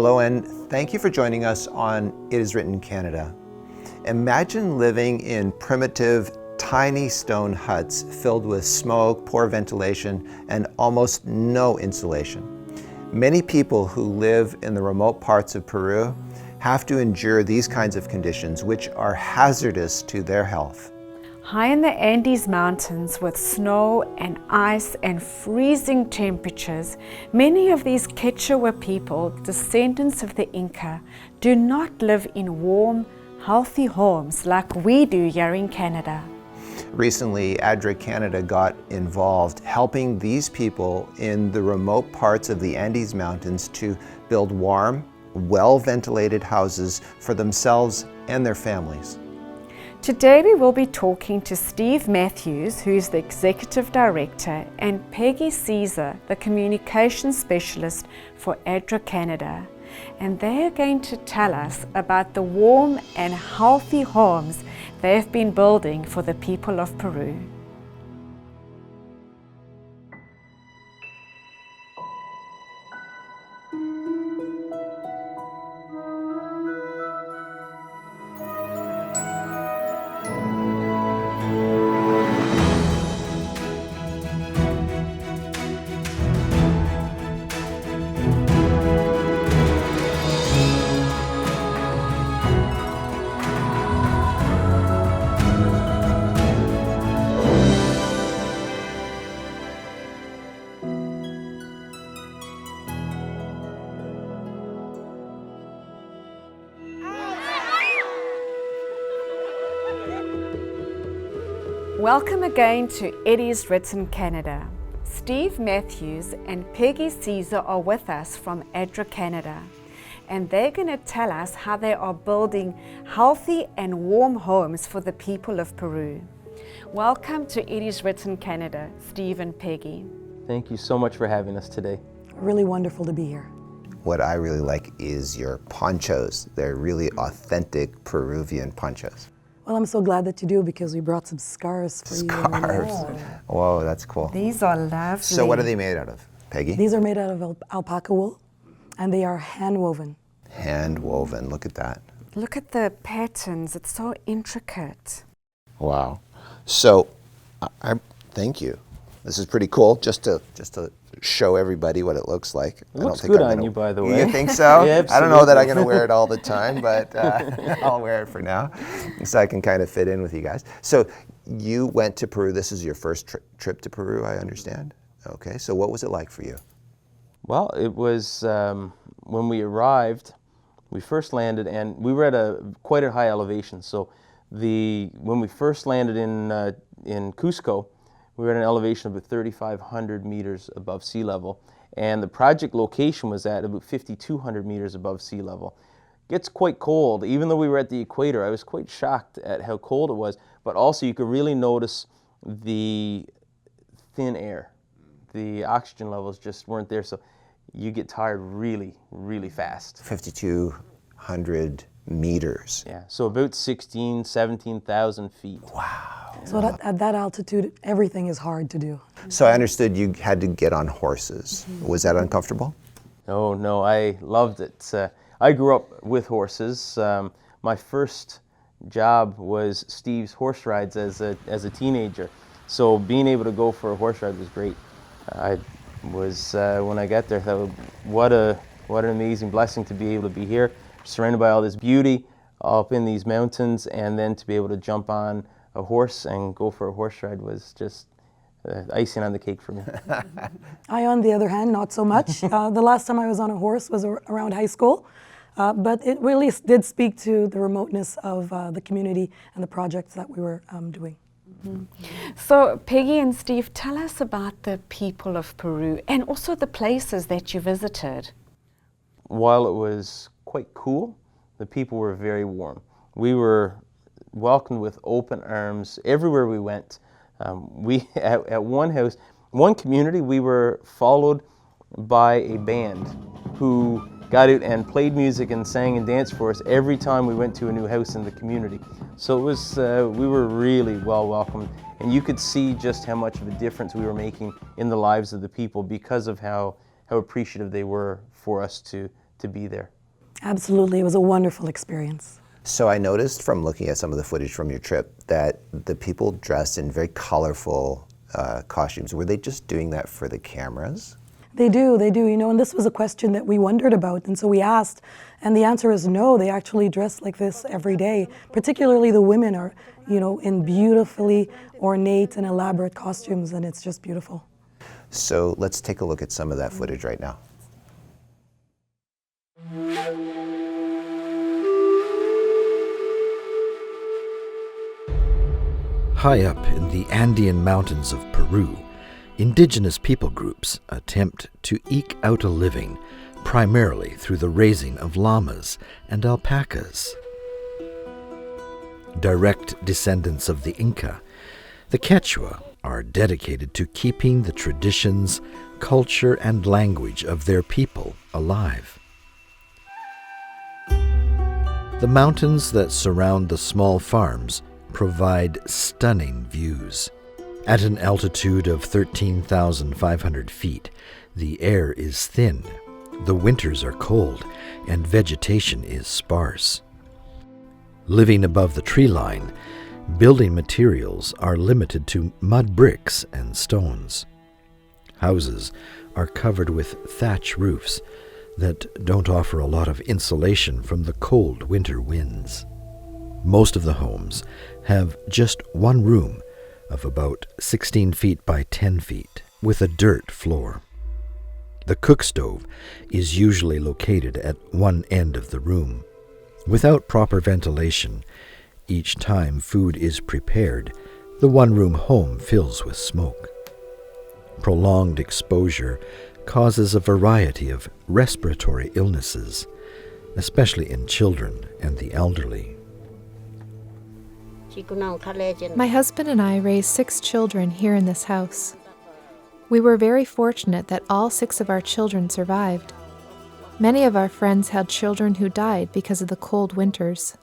Hello, and thank you for joining us on It Is Written Canada. Imagine living in primitive, tiny stone huts filled with smoke, poor ventilation, and almost no insulation. Many people who live in the remote parts of Peru have to endure these kinds of conditions, which are hazardous to their health. High in the Andes Mountains with snow and ice and freezing temperatures, many of these Quechua people, descendants of the Inca, do not live in warm, healthy homes like we do here in Canada. Recently, ADRA Canada got involved helping these people in the remote parts of the Andes Mountains to build warm, well-ventilated houses for themselves and their families. Today we will be talking to Steve Matthews, who's the Executive Director, and Peggy Caesar, the Communications Specialist for ADRA Canada. And they are going to tell us about the warm and healthy homes they have been building for the people of Peru. Welcome again to It Is Written Canada. Steve Matthews and Peggy Caesar are with us from ADRA Canada, and they're going to tell us how they are building healthy and warm homes for the people of Peru. Welcome to It Is Written Canada, Steve and Peggy. Thank you so much for having us today. Really wonderful to be here. What I really like is your ponchos. They're really authentic Peruvian ponchos. Well, I'm so glad that you do, because we brought some scarves for you. Scarves. Whoa, that's cool. These are lovely. So what are they made out of, Peggy? These are made out of alpaca wool, and they are hand woven. Hand woven, look at that. Look at the patterns, it's so intricate. Wow. So, I thank you. This is pretty cool, just to show everybody what it looks like. It looks good on you, by the way. You think so? Yeah, I don't know that I'm going to wear it all the time, but I'll wear it for now, so I can kind of fit in with you guys. So you went to Peru. This is your first trip to Peru, I understand. Okay, so what was it like for you? Well, it was when we arrived, we first landed, and we were at quite a high elevation. So when we first landed in Cusco, we were at an elevation of about 3,500 meters above sea level, and the project location was at about 5,200 meters above sea level. It gets quite cold. Even though we were at the equator, I was quite shocked at how cold it was, but also you could really notice the thin air. The oxygen levels just weren't there, so you get tired really, really fast. 5,200 meters. Yeah, so about 17,000 feet. Wow. So at that altitude, everything is hard to do. So I understood you had to get on horses. Was that uncomfortable? No, I loved it. I grew up with horses. My first job was Steve's horse rides as a teenager. So being able to go for a horse ride was great. I was, when I got there, I thought, what an amazing blessing to be able to be here, surrounded by all this beauty up in these mountains, and then to be able to jump on a horse and go for a horse ride was just icing on the cake for me. I, on the other hand, not so much. The last time I was on a horse was around high school, but it really did speak to the remoteness of the community and the projects that we were doing. Mm-hmm. So Peggy and Steve, tell us about the people of Peru and also the places that you visited. While it was quite cool, the people were very warm. We were welcomed with open arms everywhere we went. We at one community, we were followed by a band who got out and played music and sang and danced for us every time we went to a new house in the community. So it was, we were really well welcomed, and you could see just how much of a difference we were making in the lives of the people because of how appreciative they were for us to to be there. Absolutely, it was a wonderful experience. So I noticed from looking at some of the footage from your trip that the people dressed in very colorful costumes. Were they just doing that for the cameras? They do, and this was a question that we wondered about, and so we asked, and the answer is no, they actually dress like this every day. Particularly the women are, in beautifully ornate and elaborate costumes, and it's just beautiful. So let's take a look at some of that footage right now. High up in the Andean mountains of Peru, indigenous people groups attempt to eke out a living primarily through the raising of llamas and alpacas. Direct descendants of the Inca, the Quechua are dedicated to keeping the traditions, culture, and language of their people alive. The mountains that surround the small farms provide stunning views. At an altitude of 13,500 feet, the air is thin, the winters are cold, and vegetation is sparse. Living above the tree line, building materials are limited to mud bricks and stones. Houses are covered with thatch roofs that don't offer a lot of insulation from the cold winter winds. Most of the homes have just one room of about 16 feet by 10 feet with a dirt floor. The cook stove is usually located at one end of the room. Without proper ventilation, each time food is prepared, the one-room home fills with smoke. Prolonged exposure causes a variety of respiratory illnesses, especially in children and the elderly. My husband and I raised 6 children here in this house. We were very fortunate that all 6 of our children survived. Many of our friends had children who died because of the cold winters.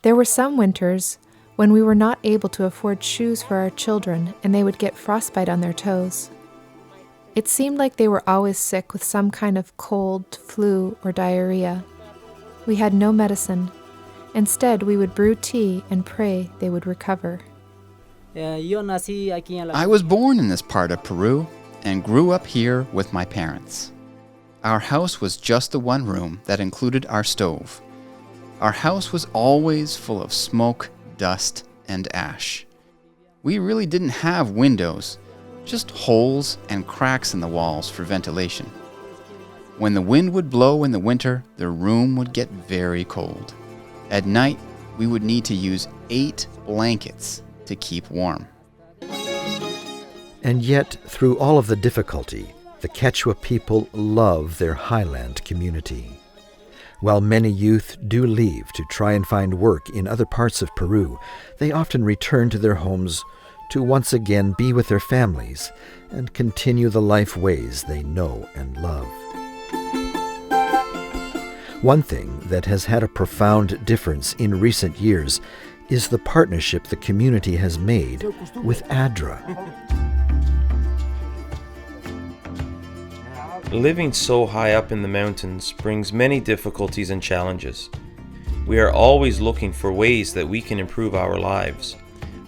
There were some winters when we were not able to afford shoes for our children and they would get frostbite on their toes. It seemed like they were always sick with some kind of cold, flu, or diarrhea. We had no medicine. Instead, we would brew tea and pray they would recover. I was born in this part of Peru and grew up here with my parents. Our house was just the one room that included our stove. Our house was always full of smoke, dust, and ash. We really didn't have windows, just holes and cracks in the walls for ventilation. When the wind would blow in the winter, the room would get very cold. At night, we would need to use 8 blankets to keep warm. And yet, through all of the difficulty, the Quechua people love their highland community. While many youth do leave to try and find work in other parts of Peru, they often return to their homes to once again be with their families and continue the life ways they know and love. One thing that has had a profound difference in recent years is the partnership the community has made with ADRA. Living so high up in the mountains brings many difficulties and challenges. We are always looking for ways that we can improve our lives,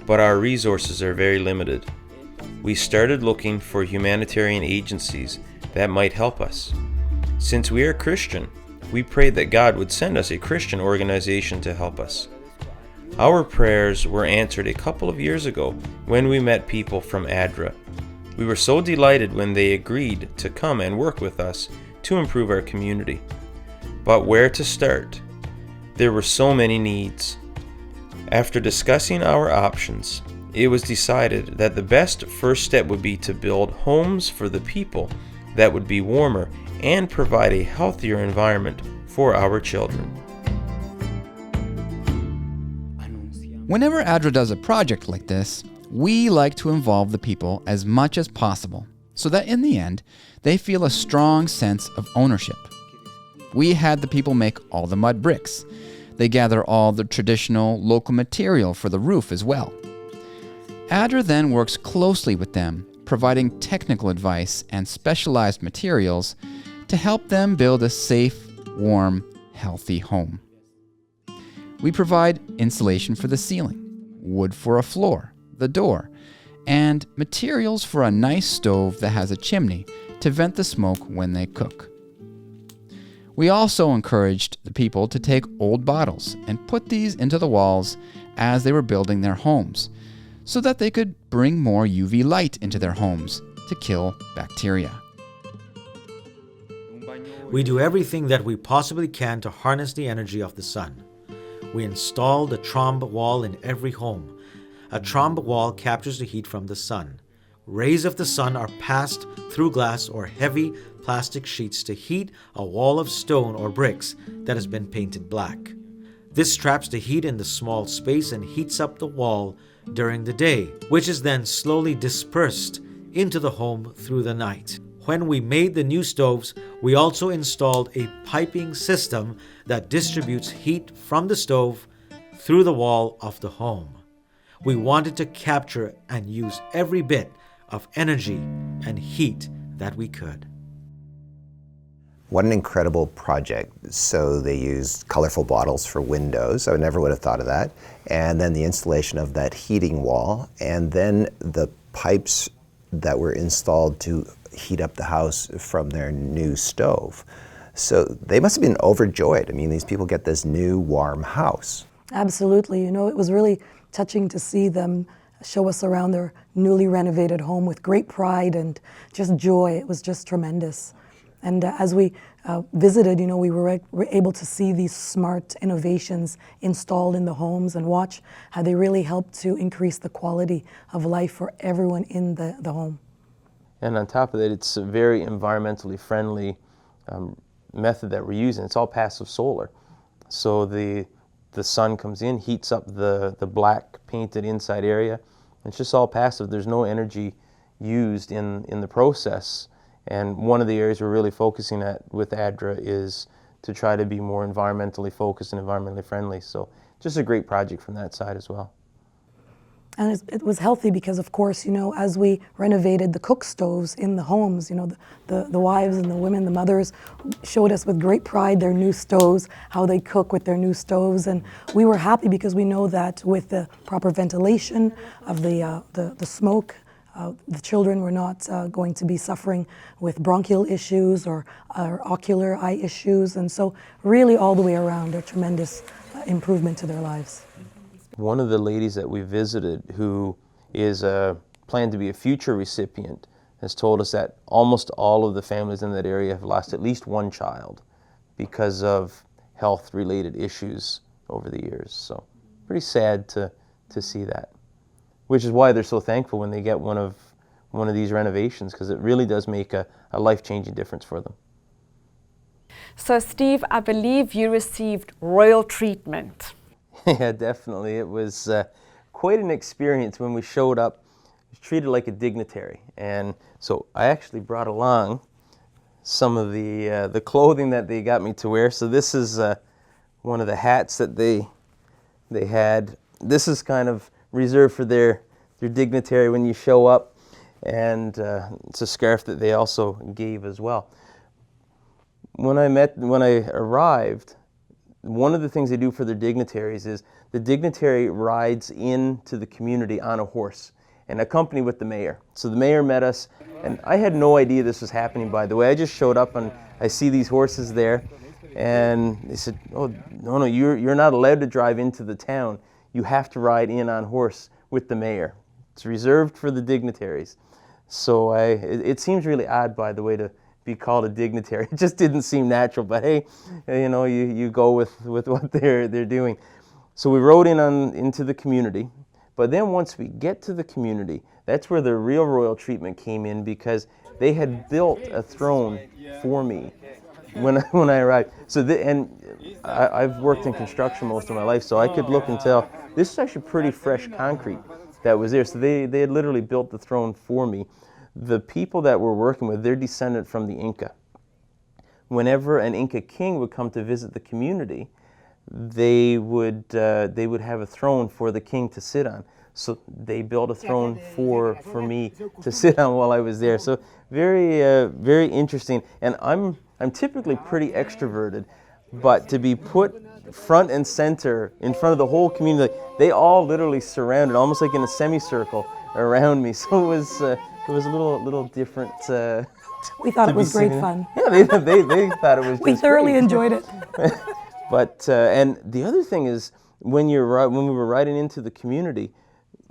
but our resources are very limited. We started looking for humanitarian agencies that might help us. Since we are Christian, we prayed that God would send us a Christian organization to help us. Our prayers were answered a couple of years ago when we met people from ADRA. We were so delighted when they agreed to come and work with us to improve our community. But where to start? There were so many needs. After discussing our options, it was decided that the best first step would be to build homes for the people that would be warmer and provide a healthier environment for our children. Whenever ADRA does a project like this, we like to involve the people as much as possible so that in the end, they feel a strong sense of ownership. We had the people make all the mud bricks. They gather all the traditional local material for the roof as well. ADRA then works closely with them, providing technical advice and specialized materials to help them build a safe, warm, healthy home. We provide insulation for the ceiling, wood for a floor, the door, and materials for a nice stove that has a chimney to vent the smoke when they cook. We also encouraged the people to take old bottles and put these into the walls as they were building their homes, so that they could bring more UV light into their homes to kill bacteria. We do everything that we possibly can to harness the energy of the sun. We installed a trombe wall in every home. A trombe wall captures the heat from the sun. Rays of the sun are passed through glass or heavy plastic sheets to heat a wall of stone or bricks that has been painted black. This traps the heat in the small space and heats up the wall during the day, which is then slowly dispersed into the home through the night. When we made the new stoves, we also installed a piping system that distributes heat from the stove through the wall of the home. We wanted to capture and use every bit of energy and heat that we could. What an incredible project. So they used colorful bottles for windows. I never would have thought of that. And then the installation of that heating wall, and then the pipes that were installed to heat up the house from their new stove. So they must have been overjoyed. I mean, these people get this new warm house. Absolutely. You know, it was really touching to see them show us around their newly renovated home with great pride and just joy. It was just tremendous. And as we visited, you know, we were able to see these smart innovations installed in the homes and watch how they really help to increase the quality of life for everyone in the home. And on top of that, it's a very environmentally friendly method that we're using. It's all passive solar. So the sun comes in, heats up the black painted inside area. It's just all passive. There's no energy used in the process. And one of the areas we're really focusing at with ADRA is to try to be more environmentally focused and environmentally friendly. So just a great project from that side as well. And it was healthy because, of course, you know, as we renovated the cook stoves in the homes, you know, the wives and the women, the mothers, showed us with great pride their new stoves, how they cook with their new stoves. And we were happy because we know that with the proper ventilation of the smoke, the children were not going to be suffering with bronchial issues or ocular eye issues. And so really all the way around, a tremendous improvement to their lives. One of the ladies that we visited, who is planned to be a future recipient, has told us that almost all of the families in that area have lost at least one child because of health-related issues over the years. So pretty sad to see that, which is why they're so thankful when they get one of these renovations, because it really does make a life-changing difference for them. So Steve, I believe you received royal treatment. Yeah, definitely. It was quite an experience when we showed up. I was treated like a dignitary. And so I actually brought along some of the clothing that they got me to wear. So this is one of the hats that they had. This is kind of reserved for their dignitary when you show up. And it's a scarf that they also gave as well. When I arrived, one of the things they do for their dignitaries is the dignitary rides into the community on a horse and accompanied with the mayor. So the mayor met us, and I had no idea this was happening, by the way. I just showed up and I see these horses there, and they said, "Oh, no, you're not allowed to drive into the town. You have to ride in on horse with the mayor. It's reserved for the dignitaries." So it seems really odd, by the way, to be called a dignitary. It just didn't seem natural, but hey, you know, you go with what they're doing. So we rode into the community, but then once we get to the community, that's where the real royal treatment came in, because they had built a throne for me when I arrived. So I've worked in construction most of my life, so I could look and tell this is actually pretty fresh concrete that was there. So they had literally built the throne for me. The people that we're working with, they're descendant from the Inca. Whenever an Inca king would come to visit the community, they would have a throne for the king to sit on. So they built a throne for me to sit on while I was there. So very interesting. And I'm I'm typically pretty extroverted, but to be put front and center in front of the whole community, they all literally surrounded, almost like in a semicircle around me. So it was a little different. We thought to it be was great sitting- fun. Yeah, they thought it was. We just thoroughly great. enjoyed it. But and the other thing is, when we were riding into the community,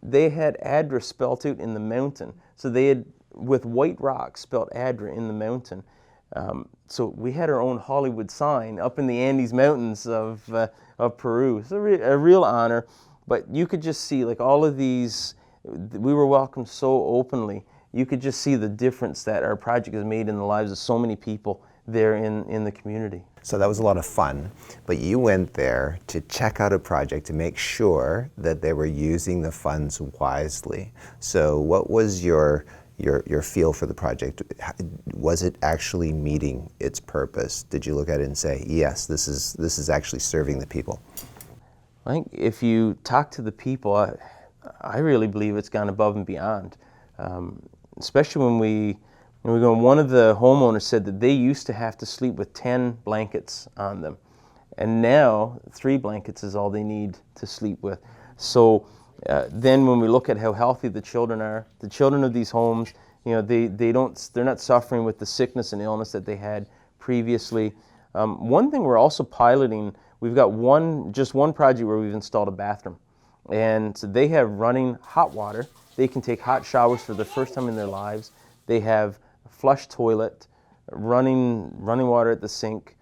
they had ADRA spelt out in the mountain. So they had, with white rocks, spelt ADRA in the mountain. So we had our own Hollywood sign up in the Andes Mountains of Peru. It's a real honor. But you could just see, like, all of these, we were welcomed so openly. You could just see the difference that our project has made in the lives of so many people there in the community. So that was a lot of fun, but you went there to check out a project to make sure that they were using the funds wisely. So what was your feel for the project? Was it actually meeting its purpose? Did you look at it and say, yes, this is actually serving the people? I think if you talk to the people, I really believe it's gone above and beyond. Especially when we go, one of the homeowners said that they used to have to sleep with 10 blankets on them. And now 3 blankets is all they need to sleep with. So then when we look at how healthy the children are, the children of these homes, they're not suffering with the sickness and illness that they had previously. One thing we're also piloting, we've got just one project where we've installed a bathroom. And so they have running hot water. They can take hot showers for the first time in their lives. They have a flush toilet, running water at the sink.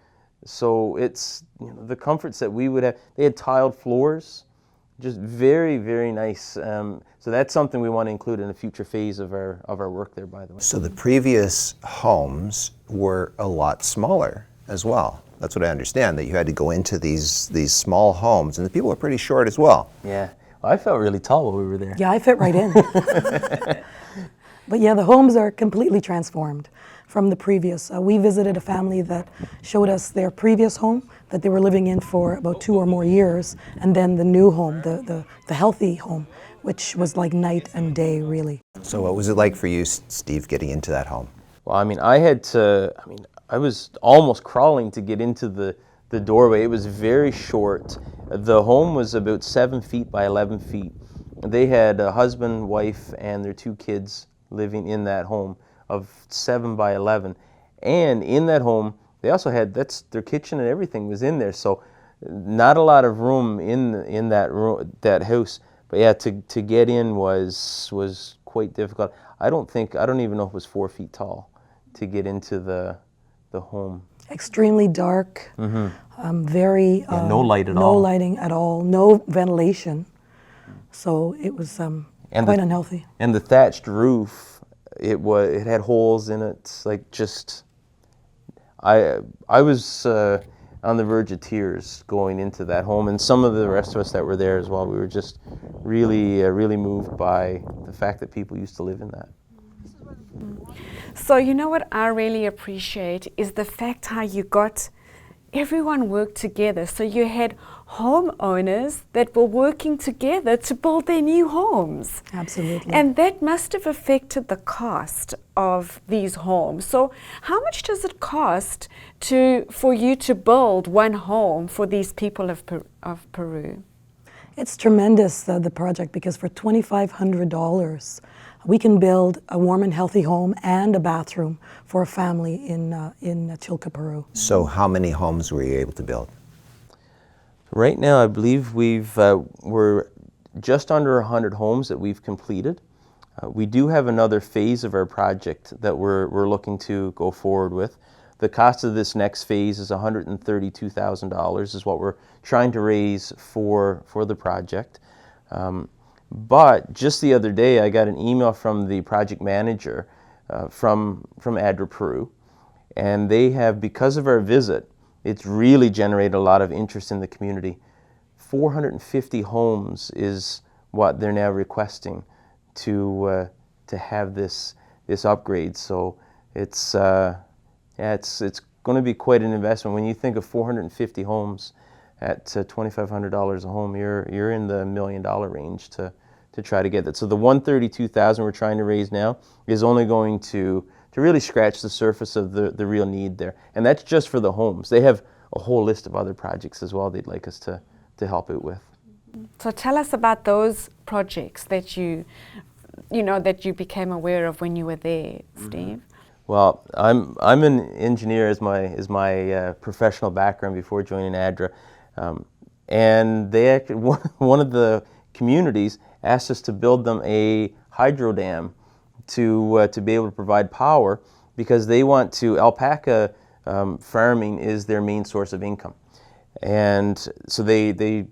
So it's the comforts that we would have. They had tiled floors, just very, very nice. So that's something we want to include in a future phase of our work there, by the way. So the previous homes were a lot smaller as well. That's what I understand, that you had to go into these small homes, and the people were pretty short as well. Yeah, well, I felt really tall while we were there. Yeah, I fit right in. But yeah, the homes are completely transformed from the previous. We visited a family that showed us their previous home that they were living in for about 2 or more years, and then the new home, the healthy home, which was like night and day, really. So what was it like for you, Steve, getting into that home? Well, I was almost crawling to get into the doorway. It was very short. The home was about 7 feet by 11 feet. They had a husband, wife, and their 2 kids living in that home of 7 by 11. And in that home, they also had, their kitchen and everything was in there. So not a lot of room in that house. But yeah, to get in was quite difficult. I don't even know if it was 4 feet tall to get into the home. Extremely dark, very no light at no all. lighting at all, no ventilation. So it was quite unhealthy. And the thatched roof, it had holes in it. Like, just, I was on the verge of tears going into that home, and some of the rest of us that were there as well. We were just really, really moved by the fact that people used to live in that. So you know what I really appreciate is the fact how you got everyone worked together. So you had homeowners that were working together to build their new homes. Absolutely. And that must have affected the cost of these homes. So how much does it cost for you to build one home for these people of Peru? It's tremendous, the project, because for $2,500, we can build a warm and healthy home and a bathroom for a family in Chilca, Peru. So how many homes were you able to build? Right now, I believe we're just under 100 homes that we've completed. We do have another phase of our project that we're looking to go forward with. The cost of this next phase is $132,000 is what we're trying to raise for the project. But just the other day, I got an email from the project manager from ADRA Peru, and they have, because of our visit, it's really generated a lot of interest in the community. 450 homes is what they're now requesting to have this upgrade. So it's going to be quite an investment. When you think of 450 homes at $2,500 a home, you're in the $1 million range to try to get that. So the $132,000 we're trying to raise now is only going to to really scratch the surface of the real need there. And that's just for the homes. They have a whole list of other projects as well they'd like us to help out with. So tell us about those projects that you became aware of when you were there, Steve. Well, I'm an engineer as my professional background before joining ADRA, and they actually, one of the communities asked us to build them a hydro dam to be able to provide power, because they want to, alpaca farming is their main source of income, and so they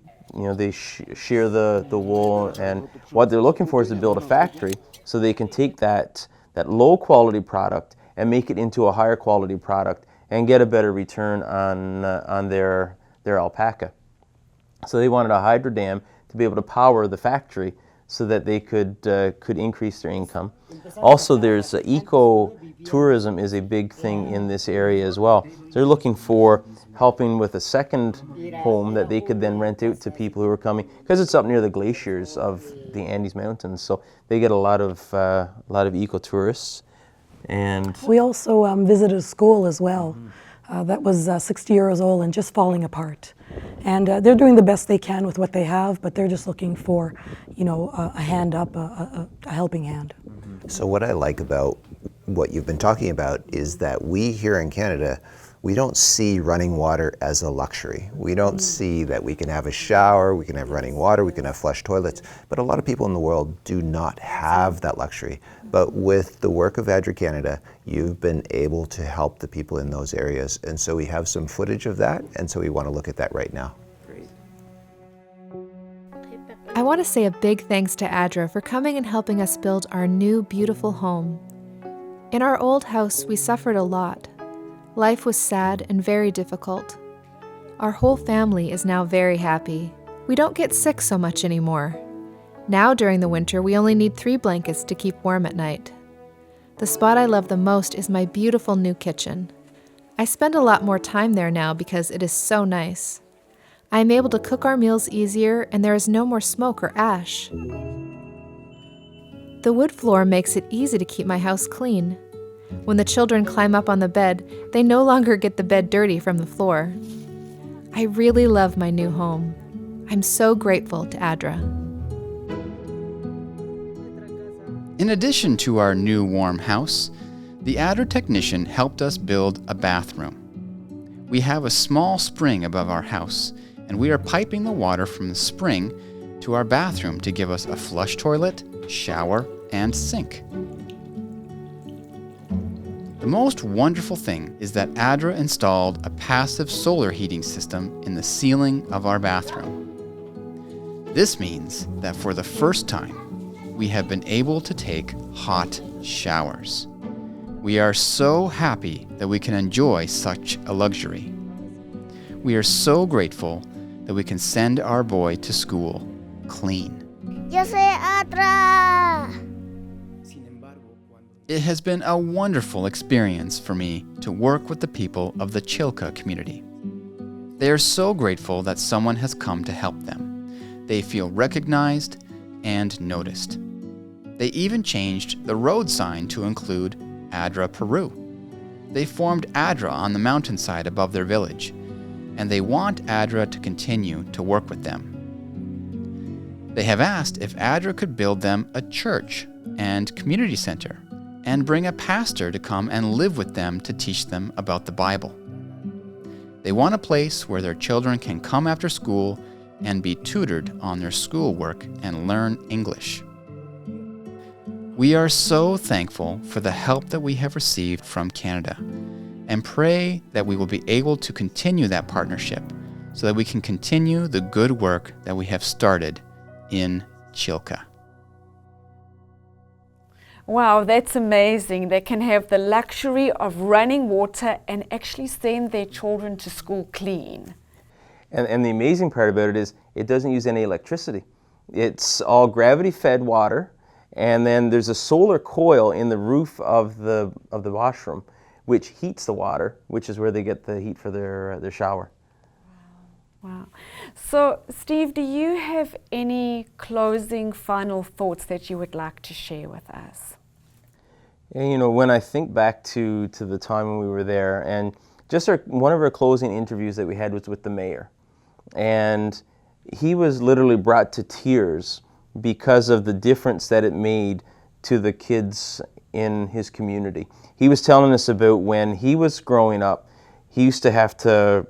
shear the wool, and what they're looking for is to build a factory so they can take that low quality product and make it into a higher quality product and get a better return on their alpaca. So they wanted a hydro dam to be able to power the factory so that they could increase their income. Also, there's eco-tourism is a big thing in this area as well. They're looking for helping with a second home that they could then rent out to people who are coming, because it's up near the glaciers of the Andes Mountains, so they get a lot of eco-tourists. And we also visited a school as well that was 60 years old and just falling apart. And they're doing the best they can with what they have, but they're just looking for, a hand up, a helping hand. So what I like about what you've been talking about is that we here in Canada, we don't see running water as a luxury. We don't see that we can have a shower, we can have running water, we can have flush toilets, but a lot of people in the world do not have that luxury. But with the work of ADRA Canada, you've been able to help the people in those areas. And so we have some footage of that, and so we want to look at that right now. I want to say a big thanks to ADRA for coming and helping us build our new beautiful home. In our old house, we suffered a lot. Life was sad and very difficult. Our whole family is now very happy. We don't get sick so much anymore. Now during the winter, we only need 3 blankets to keep warm at night. The spot I love the most is my beautiful new kitchen. I spend a lot more time there now because it is so nice. I am able to cook our meals easier, and there is no more smoke or ash. The wood floor makes it easy to keep my house clean. When the children climb up on the bed, they no longer get the bed dirty from the floor. I really love my new home. I'm so grateful to ADRA. In addition to our new warm house, the ADRA technician helped us build a bathroom. We have a small spring above our house, and we are piping the water from the spring to our bathroom to give us a flush toilet, shower, and sink. The most wonderful thing is that ADRA installed a passive solar heating system in the ceiling of our bathroom. This means that for the first time, we have been able to take hot showers. We are so happy that we can enjoy such a luxury. We are so grateful that we can send our boy to school clean. Yo soy ADRA! It has been a wonderful experience for me to work with the people of the Chilca community. They are so grateful that someone has come to help them. They feel recognized and noticed. They even changed the road sign to include ADRA Peru. They formed ADRA on the mountainside above their village, and they want ADRA to continue to work with them. They have asked if ADRA could build them a church and community center and bring a pastor to come and live with them to teach them about the Bible. They want a place where their children can come after school and be tutored on their schoolwork and learn English. We are so thankful for the help that we have received from Canada and pray that we will be able to continue that partnership so that we can continue the good work that we have started in Chilca. Wow, that's amazing. They can have the luxury of running water and actually send their children to school clean. And the amazing part about it is it doesn't use any electricity. It's all gravity-fed water, and then there's a solar coil in the roof of the washroom, which heats the water, which is where they get the heat for their shower. Wow. So, Steve, do you have any closing final thoughts that you would like to share with us? And, you know, when I think back to the time when we were there, and just one of our closing interviews that we had was with the mayor, and he was literally brought to tears because of the difference that it made to the kids in his community. He was telling us about when he was growing up, he used to have to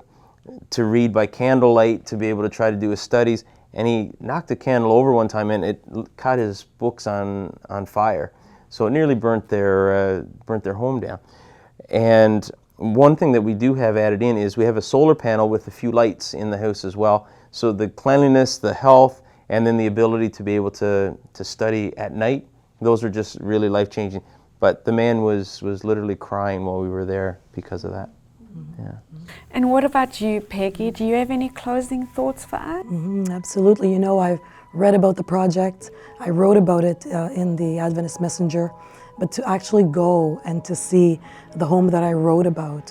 read by candlelight to be able to try to do his studies, and he knocked a candle over one time and it caught his books on fire. So it nearly burnt their home down. And one thing that we do have added in is we have a solar panel with a few lights in the house as well. So the cleanliness, the health, and then the ability to be able to study at night, those are just really life-changing. But the man was literally crying while we were there because of that. Yeah. And what about you, Peggy? Do you have any closing thoughts for us? Absolutely. You know, I've read about the project. I wrote about it in the Adventist Messenger. But to actually go and to see the home that I wrote about,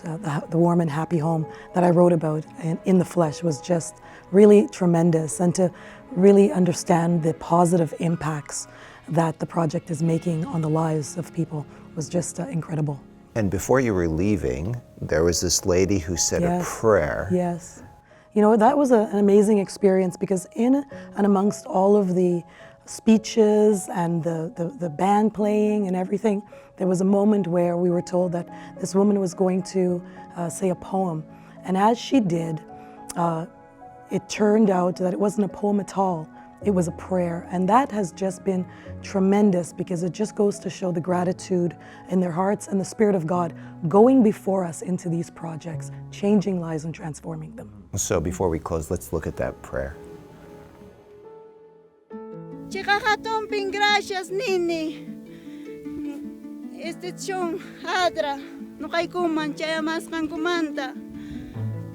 the warm and happy home that I wrote about in the flesh, was just really tremendous. And to really understand the positive impacts that the project is making on the lives of people was just incredible. And before you were leaving, there was this lady who said a prayer. Yes. You know, that was an amazing experience, because in and amongst all of the speeches and the band playing and everything, there was a moment where we were told that this woman was going to say a poem. And as she did, it turned out that it wasn't a poem at all. It was a prayer. And that has just been tremendous, because it just goes to show the gratitude in their hearts and the Spirit of God going before us into these projects, changing lives and transforming them. So before we close, let's look at that prayer. Chikakatomping gracias, Nini. Estichon ADRA, no kay kuman, chaya mas kang kumanta.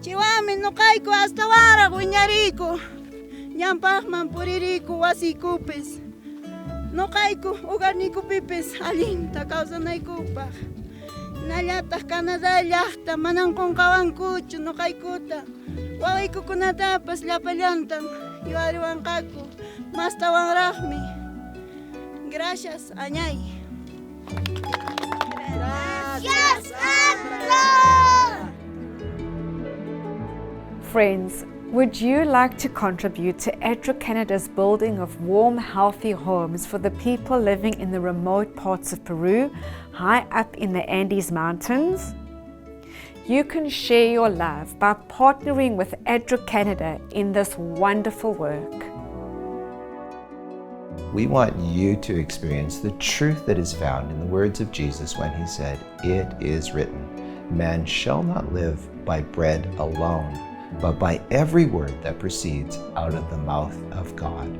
Chiwami no kay ko hasta wara guñariko. Nyampah mampuririku wasikupis. No kay ko ugar ni kupipis alinta causa nay kupah. Nalyatah Canada llahta manang kong kawankucho no kay kuta. Waway ko kunatapas lapalyantan. Iwariwan kako. Mastawan rahmi. Gracias, Añay. Gracias, ADRA! Friends, would you like to contribute to ADRA Canada's building of warm, healthy homes for the people living in the remote parts of Peru, high up in the Andes Mountains? You can share your love by partnering with ADRA Canada in this wonderful work. We want you to experience the truth that is found in the words of Jesus when he said, "It is written, man shall not live by bread alone, but by every word that proceeds out of the mouth of God."